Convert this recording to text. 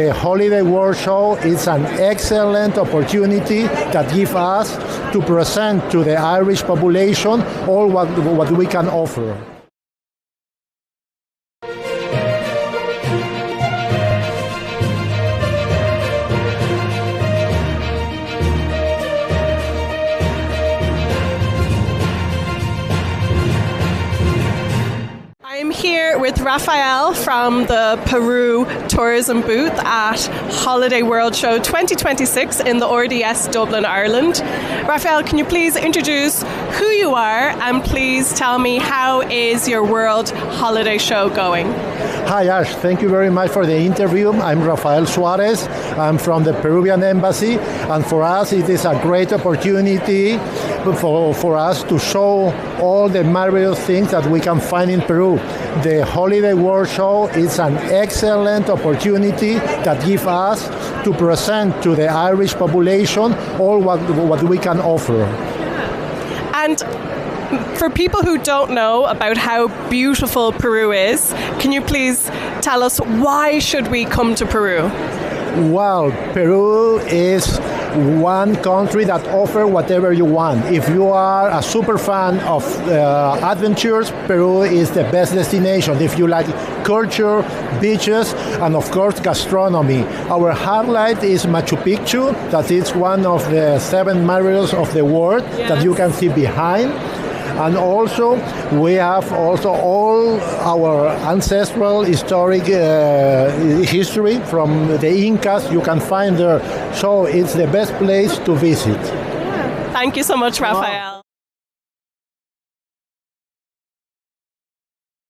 The Holiday World Show is an excellent opportunity that gives us to present to the Irish population all what we can offer. I'm here with Rafael from the Peru Tourism booth at Holiday World Show 2026 in the RDS Dublin, Ireland. Rafael, can you please introduce who you are and please tell me how is your World Holiday Show going? Hi Ash, thank you very much for the interview. I'm Rafael Suarez. I'm from the Peruvian Embassy, and for us it is a great opportunity for us to show all the marvelous things that we can find in Peru. The Holiday World Show is an excellent opportunity that gives us to present to the Irish population all what we can offer. And for people who don't know about how beautiful Peru is, can you please tell us why should we come to Peru? Well, Peru is one country that offers whatever you want. If you are a super fan of adventures, Peru is the best destination. If you like culture, beaches, and of course gastronomy. Our highlight is Machu Picchu, that is one of the 7 marvels of the world that you can see behind. And also, we have also all our ancestral historic history from the Incas you can find there. So it's the best place to visit. Thank you so much, Rafael.